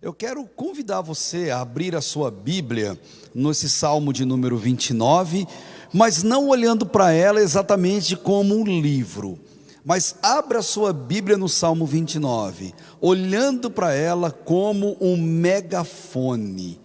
Eu quero convidar você a abrir a sua Bíblia nesse Salmo de número 29, mas não olhando para ela exatamente como um livro, mas abra a sua Bíblia no Salmo 29, olhando para ela como um megafone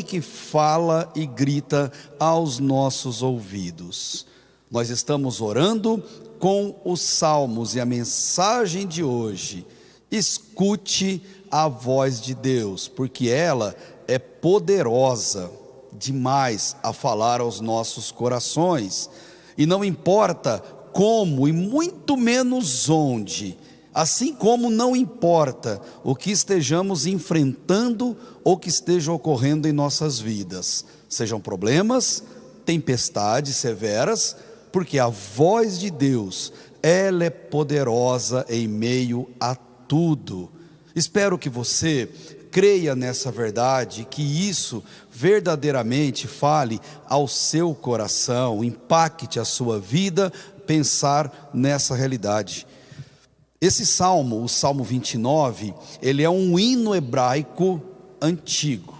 que fala e grita aos nossos ouvidos. Nós estamos orando com os Salmos e a mensagem de hoje: escute a voz de Deus, porque ela é poderosa demais a falar aos nossos corações, e não importa como e muito menos onde, assim como não importa o que estejamos enfrentando ou que esteja ocorrendo em nossas vidas, sejam problemas, tempestades severas, porque a voz de Deus, ela é poderosa em meio a tudo. Espero que você creia nessa verdade, que isso verdadeiramente fale ao seu coração, impacte a sua vida, pensar nessa realidade. Esse salmo, o Salmo 29, ele é um hino hebraico antigo,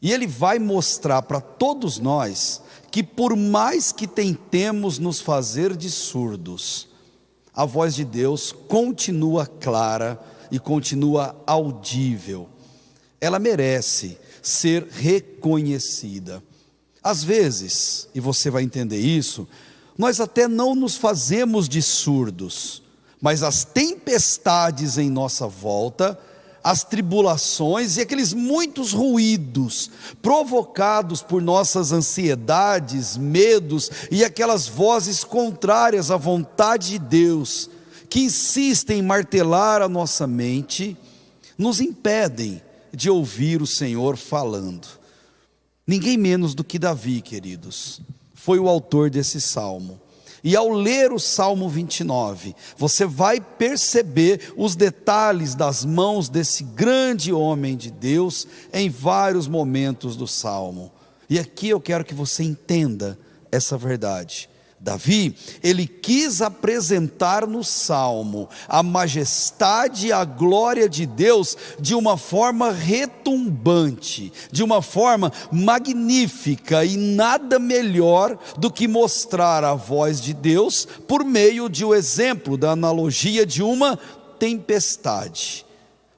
e ele vai mostrar para todos nós que por mais que tentemos nos fazer de surdos, a voz de Deus continua clara e continua audível. Ela merece ser reconhecida. Às vezes, e você vai entender isso, nós até não nos fazemos de surdos, mas as tempestades em nossa volta, as tribulações e aqueles muitos ruídos provocados por nossas ansiedades, medos e aquelas vozes contrárias à vontade de Deus, que insistem em martelar a nossa mente, nos impedem de ouvir o Senhor falando. Ninguém menos do que Davi, queridos, foi o autor desse salmo. E ao ler o Salmo 29, você vai perceber os detalhes das mãos desse grande homem de Deus em vários momentos do salmo. E aqui eu quero que você entenda essa verdade. Davi, ele quis apresentar no salmo a majestade e a glória de Deus de uma forma retumbante, de uma forma magnífica, e nada melhor do que mostrar a voz de Deus por meio de um exemplo, da analogia de uma tempestade.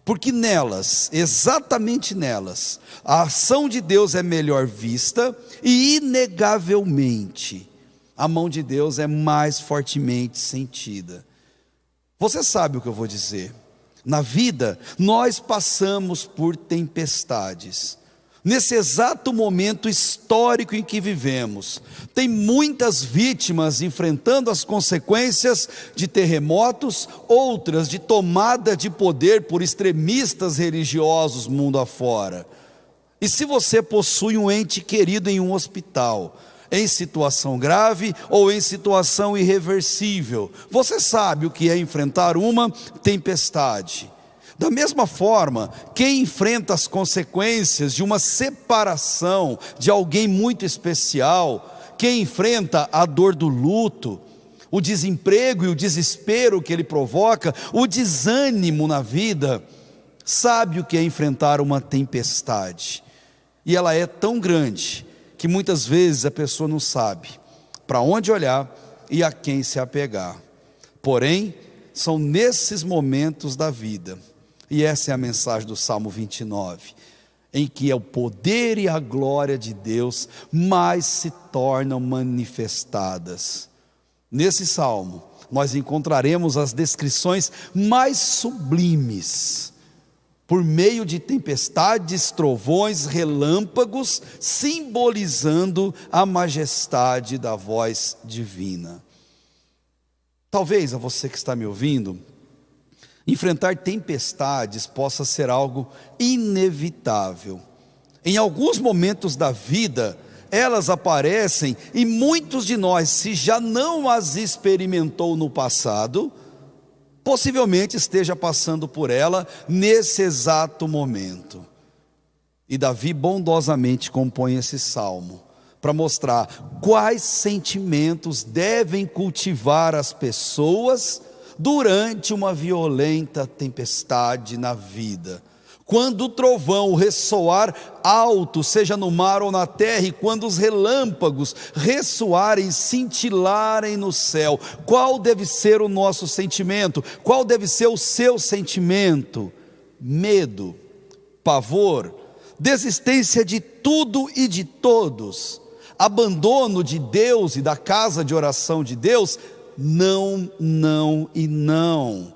Porque nelas, exatamente nelas, a ação de Deus é melhor vista e inegavelmente a mão de Deus é mais fortemente sentida. Você sabe o que eu vou dizer. Na vida, nós passamos por tempestades. Nesse exato momento histórico em que vivemos, tem muitas vítimas enfrentando as consequências de terremotos, outras de tomada de poder por extremistas religiosos mundo afora. E se você possui um ente querido em um hospital, em situação grave ou em situação irreversível, você sabe o que é enfrentar uma tempestade. Da mesma forma, quem enfrenta as consequências de uma separação de alguém muito especial, quem enfrenta a dor do luto, o desemprego e o desespero que ele provoca, o desânimo na vida, sabe o que é enfrentar uma tempestade. E ela é tão grande que muitas vezes a pessoa não sabe para onde olhar e a quem se apegar. Porém, são nesses momentos da vida, e essa é a mensagem do Salmo 29, em que o poder e a glória de Deus mais se tornam manifestadas. Nesse salmo, nós encontraremos as descrições mais sublimes, por meio de tempestades, trovões, relâmpagos, simbolizando a majestade da voz divina. Talvez a você que está me ouvindo, enfrentar tempestades possa ser algo inevitável. Em alguns momentos da vida, elas aparecem, e muitos de nós, se já não as experimentou no passado, possivelmente esteja passando por ela nesse exato momento. E Davi bondosamente compõe esse salmo para mostrar quais sentimentos devem cultivar as pessoas durante uma violenta tempestade na vida. quando o trovão ressoar alto, seja no mar ou na terra, e quando os relâmpagos ressoarem e cintilarem no céu, qual deve ser o nosso sentimento? Qual deve ser o seu sentimento? Medo, pavor, desistência de tudo e de todos, abandono de Deus e da casa de oração de Deus? Não, não e não.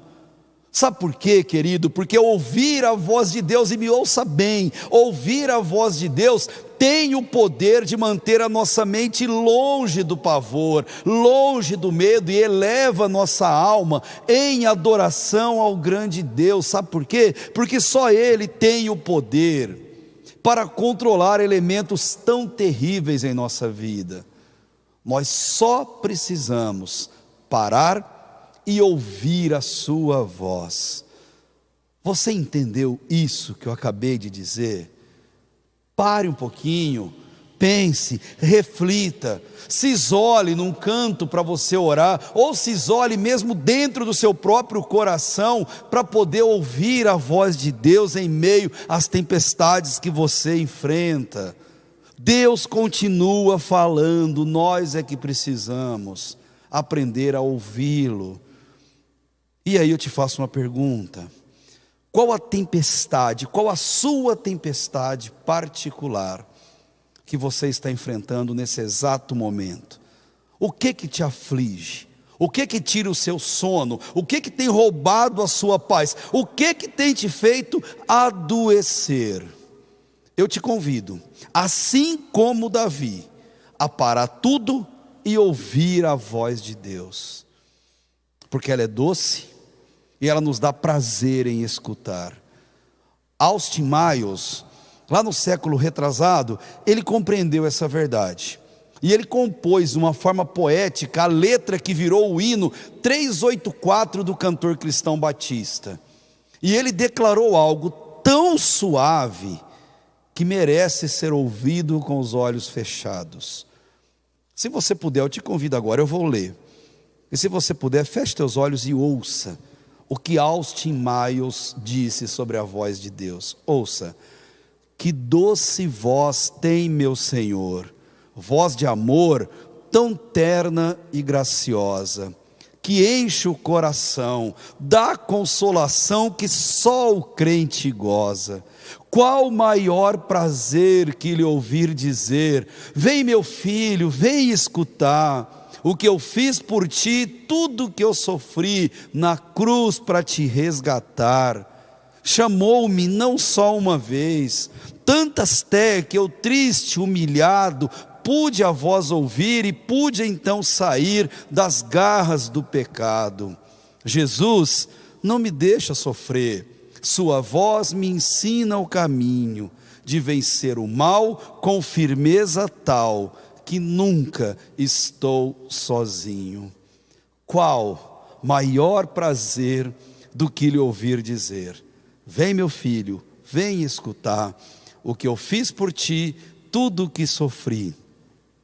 Sabe por quê, querido? Porque ouvir a voz de Deus, e me ouça bem, ouvir a voz de Deus tem o poder de manter a nossa mente longe do pavor, longe do medo, e eleva a nossa alma em adoração ao grande Deus. Sabe por quê? Porque só Ele tem o poder para controlar elementos tão terríveis em nossa vida. Nós só precisamos parar e ouvir a sua voz. Você entendeu isso que eu acabei de dizer? Pare um pouquinho, pense, reflita, se isole num canto para você orar, ou se isole mesmo dentro do seu próprio coração, para poder ouvir a voz de Deus em meio às tempestades que você enfrenta. Deus continua falando, nós é que precisamos aprender a ouvi-lo. E aí eu te faço uma pergunta: qual a tempestade, qual a sua tempestade particular que você está enfrentando nesse exato momento? O que te aflige? O que tira o seu sono? O que tem roubado a sua paz? O que tem te feito adoecer? Eu te convido, assim como Davi, a parar tudo e ouvir a voz de Deus, porque ela é doce e ela nos dá prazer em escutar. Austin Miles, lá no século retrasado, ele compreendeu essa verdade, e ele compôs de uma forma poética a letra que virou o hino 384 do cantor Cristão Batista. E ele declarou algo tão suave que merece ser ouvido com os olhos fechados. Se você puder, eu te convido agora, eu vou ler. E se você puder, feche teus olhos e ouça o que Austin Miles disse sobre a voz de Deus. Ouça: que doce voz tem meu Senhor, voz de amor tão terna e graciosa, que enche o coração, dá consolação que só o crente goza. Qual maior prazer que lhe ouvir dizer: vem meu filho, vem escutar o que eu fiz por ti, tudo que eu sofri na cruz para te resgatar. Chamou-me não só uma vez, tantas até que eu triste, humilhado, pude a voz ouvir e pude então sair das garras do pecado. Jesus não me deixa sofrer, sua voz me ensina o caminho de vencer o mal com firmeza tal que nunca estou sozinho. Qual maior prazer do que lhe ouvir dizer: vem meu filho, vem escutar o que eu fiz por ti, tudo o que sofri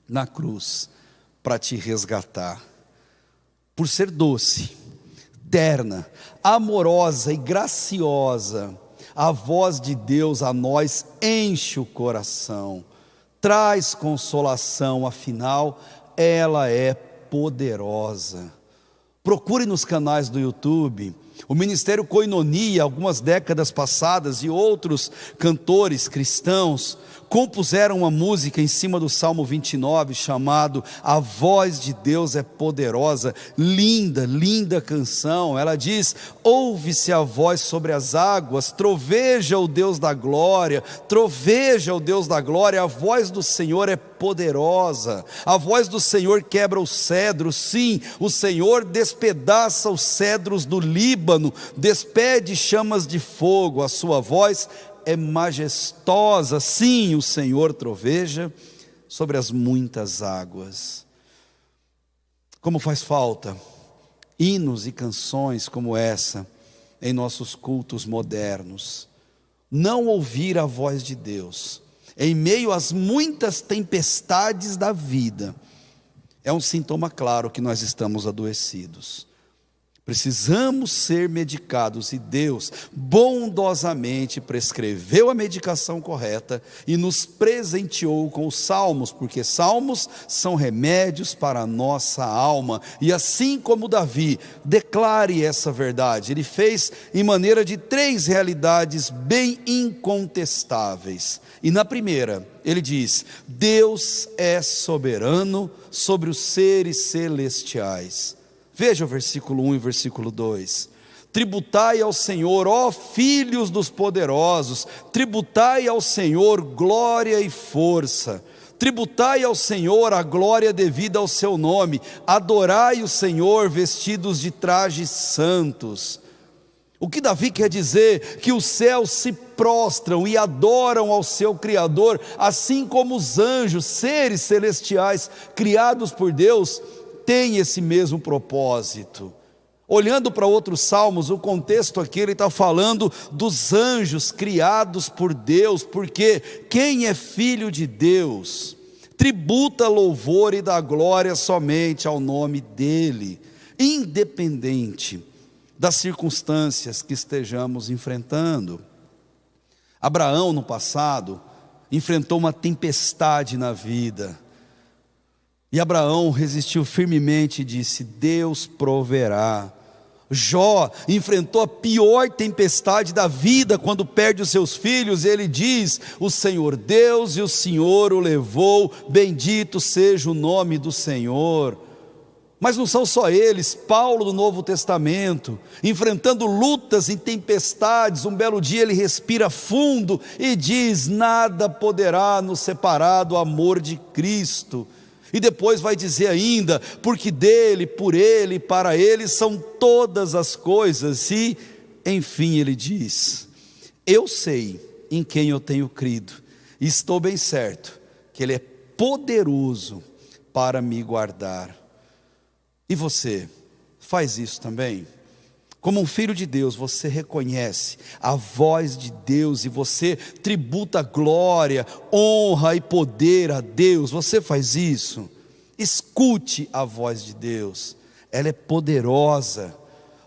na cruz para te resgatar. Por ser doce, terna, amorosa e graciosa, a voz de Deus a nós enche o coração, traz consolação, afinal ela é poderosa. Procure nos canais do YouTube o Ministério Koinonia, algumas décadas passadas, e outros cantores cristãos compuseram uma música em cima do Salmo 29, chamado A Voz de Deus é Poderosa. Linda, linda canção. Ela diz: ouve-se a voz sobre as águas, troveja o Deus da glória, troveja o Deus da glória. A voz do Senhor é poderosa, a voz do Senhor quebra os cedros. Sim, o Senhor despedaça os cedros do Líbano, despede chamas de fogo. A sua voz é majestosa. Sim, o Senhor troveja sobre as muitas águas. Como faz falta hinos e canções como essa em nossos cultos modernos. Não ouvir a voz de Deus em meio às muitas tempestades da vida é um sintoma claro que nós estamos adoecidos. Precisamos ser medicados e Deus bondosamente prescreveu a medicação correta e nos presenteou com os salmos, porque salmos são remédios para a nossa alma. E assim como Davi, declare essa verdade. Ele fez em maneira de 3 realidades bem incontestáveis. E na primeira, ele diz: Deus é soberano sobre os seres celestiais. Veja o versículo 1 e o versículo 2. Tributai ao Senhor, ó filhos dos poderosos, tributai ao Senhor glória e força. Tributai ao Senhor a glória devida ao seu nome. Adorai o Senhor vestidos de trajes santos. O que Davi quer dizer? Que os céus se prostram e adoram ao seu Criador, assim como os anjos, seres celestiais criados por Deus, tem esse mesmo propósito. Olhando para outros salmos, o contexto aqui ele está falando dos anjos criados por Deus, porque quem é filho de Deus tributa louvor e dá glória somente ao nome dele, independente das circunstâncias que estejamos enfrentando. Abraão, no passado, enfrentou uma tempestade na vida. E Abraão resistiu firmemente e disse: Deus proverá. Jó enfrentou a pior tempestade da vida quando perde os seus filhos, e ele diz: o Senhor Deus e o Senhor o levou, bendito seja o nome do Senhor. Mas não são só eles. Paulo do Novo Testamento, enfrentando lutas e tempestades, um belo dia ele respira fundo e diz: nada poderá nos separar do amor de Cristo. E depois vai dizer ainda: porque dele, por ele e para ele são todas as coisas. E enfim ele diz: eu sei em quem eu tenho crido, e estou bem certo que ele é poderoso para me guardar. E você faz isso também? Como um filho de Deus, você reconhece a voz de Deus e você tributa glória, honra e poder a Deus. Você faz isso? Escute a voz de Deus, ela é poderosa.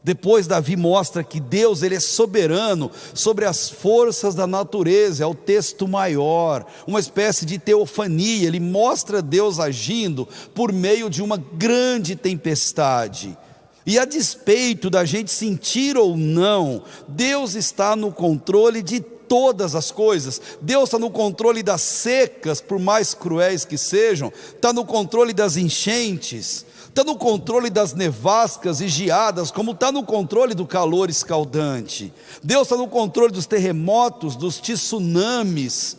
Depois Davi mostra que Deus ele é soberano sobre as forças da natureza, é o texto maior, uma espécie de teofania. Ele mostra Deus agindo por meio de uma grande tempestade. E a despeito da gente sentir ou não, Deus está no controle de todas as coisas. Deus está no controle das secas, por mais cruéis que sejam, está no controle das enchentes, está no controle das nevascas e geadas, como está no controle do calor escaldante. Deus está no controle dos terremotos, dos tsunamis.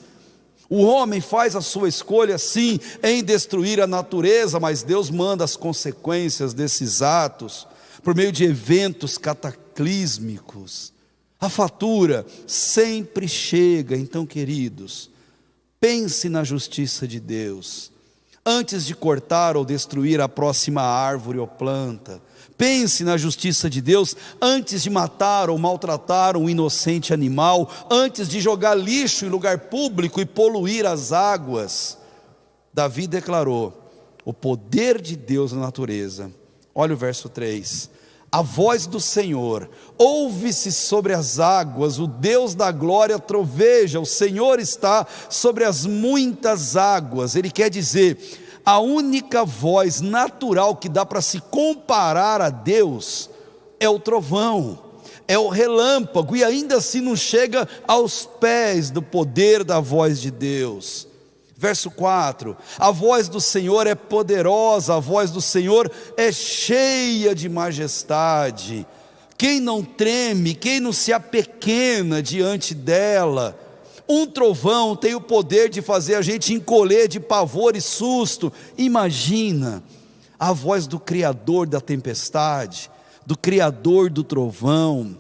O homem faz a sua escolha sim em destruir a natureza, mas Deus manda as consequências desses atos por meio de eventos cataclísmicos. A fatura sempre chega. Então, queridos, pense na justiça de Deus antes de cortar ou destruir a próxima árvore ou planta. Pense na justiça de Deus antes de matar ou maltratar um inocente animal, antes de jogar lixo em lugar público e poluir as águas. Davi declarou o poder de Deus na natureza. Olha o verso 3: a voz do Senhor ouve-se sobre as águas, o Deus da glória troveja, o Senhor está sobre as muitas águas. Ele quer dizer, a única voz natural que dá para se comparar a Deus é o trovão, é o relâmpago, e ainda assim não chega aos pés do poder da voz de Deus. Verso 4, a voz do Senhor é poderosa, a voz do Senhor é cheia de majestade. Quem não treme, quem não se apequena diante dela? Um trovão tem o poder de fazer a gente encolher de pavor e susto. Imagina a voz do Criador da tempestade, do Criador do trovão.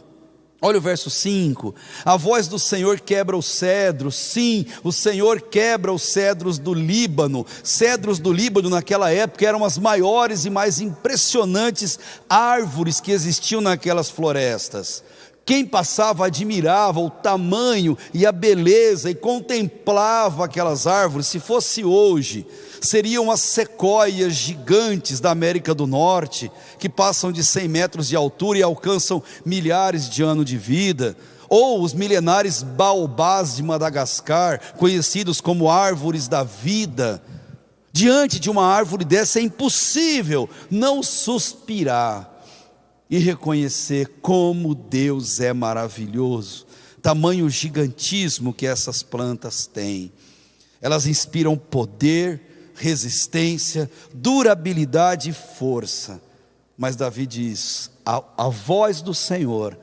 Olha o verso 5, a voz do Senhor quebra os cedros. Sim, o Senhor quebra os cedros do Líbano. Cedros do Líbano naquela época eram as maiores e mais impressionantes árvores que existiam naquelas florestas. Quem passava admirava o tamanho e a beleza e contemplava aquelas árvores. Se fosse hoje, seriam as sequoias gigantes da América do Norte, que passam de 100 metros de altura e alcançam milhares de anos de vida, ou os milenares baobás de Madagascar, conhecidos como árvores da vida. Diante de uma árvore dessa é impossível não suspirar e reconhecer como Deus é maravilhoso, tamanho gigantismo que essas plantas têm. Elas inspiram poder, resistência, durabilidade e força. Mas Davi diz: a voz do Senhor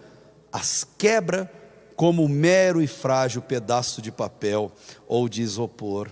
as quebra como um mero e frágil pedaço de papel ou de isopor.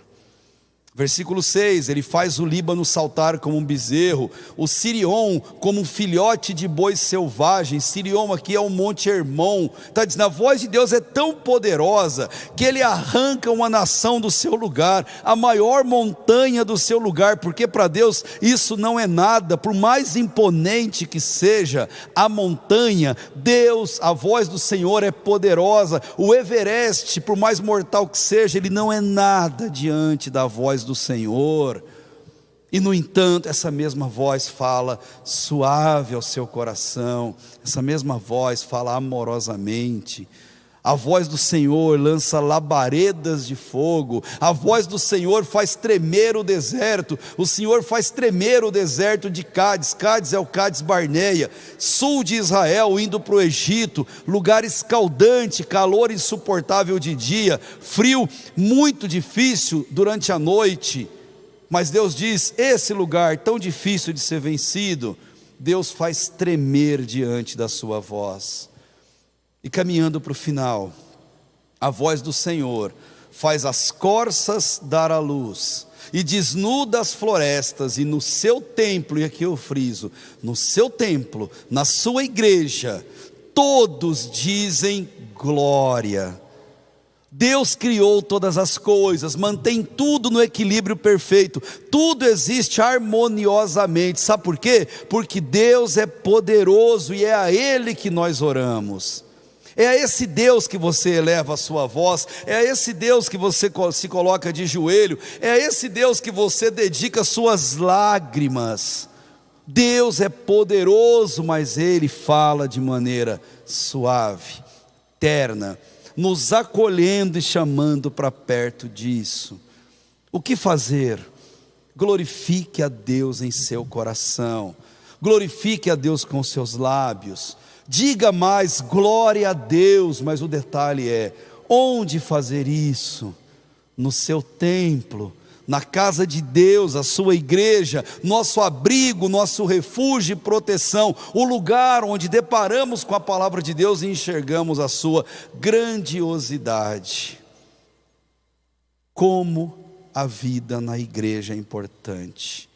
Versículo 6, ele faz o Líbano saltar como um bezerro, o Sirion como um filhote de boi selvagem. Sirion aqui é o Monte Hermon. Está dizendo, a voz de Deus é tão poderosa, que ele arranca uma nação do seu lugar, a maior montanha do seu lugar, porque para Deus isso não é nada. Por mais imponente que seja a montanha, Deus, a voz do Senhor é poderosa. O Everest, por mais mortal que seja, ele não é nada diante da voz do Senhor. E no entanto, essa mesma voz fala suave ao seu coração, essa mesma voz fala amorosamente. A voz do Senhor lança labaredas de fogo, a voz do Senhor faz tremer o deserto. O Senhor faz tremer o deserto de Cádiz. Cádiz é o Cádiz Barneia, sul de Israel, indo para o Egito, lugar escaldante, calor insuportável de dia, frio muito difícil durante a noite. Mas Deus diz, esse lugar tão difícil de ser vencido, Deus faz tremer diante da sua voz. E caminhando para o final, a voz do Senhor faz as corças dar à luz, e desnuda as florestas, e no seu templo, e aqui eu friso, no seu templo, na sua igreja, todos dizem glória. Deus criou todas as coisas, mantém tudo no equilíbrio perfeito, tudo existe harmoniosamente. Sabe por quê? Porque Deus é poderoso e é a Ele que nós oramos. É a esse Deus que você eleva a sua voz, é a esse Deus que você se coloca de joelho, é a esse Deus que você dedica suas lágrimas. Deus é poderoso, mas Ele fala de maneira suave, terna, nos acolhendo e chamando para perto disso. O que fazer? Glorifique a Deus em seu coração, glorifique a Deus com seus lábios, diga mais, glória a Deus. Mas o detalhe é, onde fazer isso? No seu templo, na casa de Deus, a sua igreja, nosso abrigo, nosso refúgio e proteção, o lugar onde deparamos com a palavra de Deus e enxergamos a sua grandiosidade. Como a vida na igreja é importante.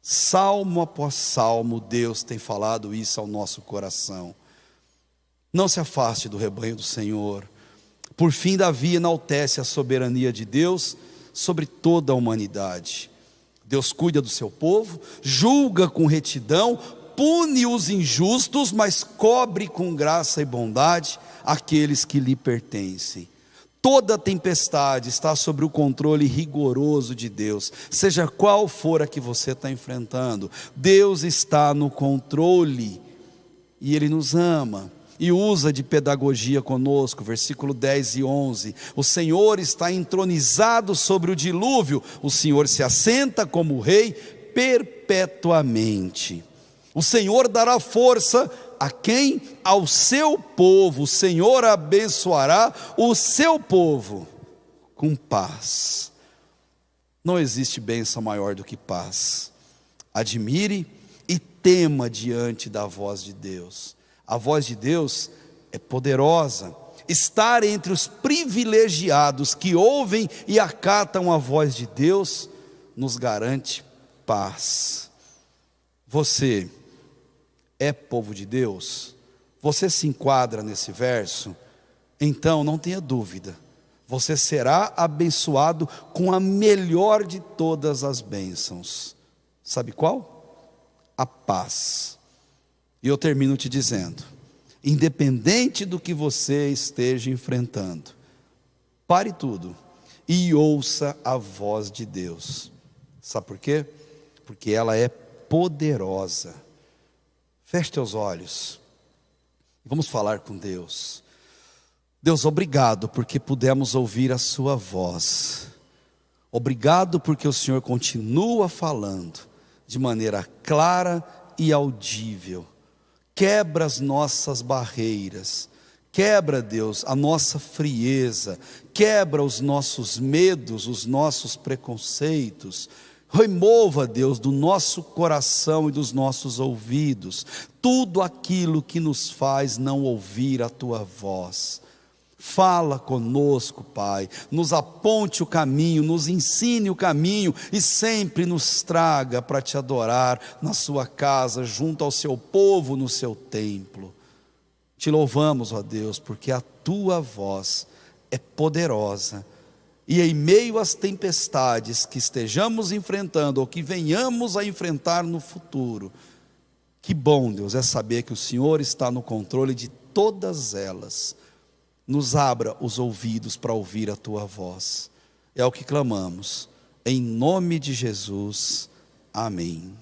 Salmo após salmo, Deus tem falado isso ao nosso coração. Não se afaste do rebanho do Senhor. Por fim, Davi enaltece a soberania de Deus sobre toda a humanidade. Deus cuida do seu povo, julga com retidão, pune os injustos, mas cobre com graça e bondade aqueles que lhe pertencem. Toda tempestade está sob o controle rigoroso de Deus, seja qual for a que você está enfrentando. Deus está no controle e Ele nos ama e usa de pedagogia conosco. Versículo 10 e 11, o Senhor está entronizado sobre o dilúvio, o Senhor se assenta como rei perpetuamente. O Senhor dará força a quem? Ao seu povo. O Senhor abençoará o seu povo com paz. Não existe bênção maior do que paz. Admire e tema diante da voz de Deus. A voz de Deus é poderosa. Estar entre os privilegiados que ouvem e acatam a voz de Deus nos garante paz. Você é povo de Deus? Você se enquadra nesse verso? Então não tenha dúvida, você será abençoado com a melhor de todas as bênçãos. Sabe qual? A paz. E eu termino te dizendo, independente do que você esteja enfrentando, pare tudo e ouça a voz de Deus. Sabe por quê? Porque ela é poderosa. Feche teus olhos. Vamos falar com Deus. Deus, obrigado porque pudemos ouvir a sua voz. Obrigado porque o Senhor continua falando de maneira clara e audível. Quebra as nossas barreiras. Quebra, Deus, a nossa frieza. Quebra os nossos medos, os nossos preconceitos. Remova, Deus, do nosso coração e dos nossos ouvidos tudo aquilo que nos faz não ouvir a tua voz. Fala conosco, Pai, nos aponte o caminho, nos ensine o caminho e sempre nos traga para te adorar na sua casa, junto ao seu povo, no seu templo. Te louvamos, ó Deus, porque a tua voz é poderosa. E em meio às tempestades que estejamos enfrentando ou que venhamos a enfrentar no futuro, que bom, Deus, é saber que o Senhor está no controle de todas elas. Nos abra os ouvidos para ouvir a tua voz. É o que clamamos, em nome de Jesus. Amém.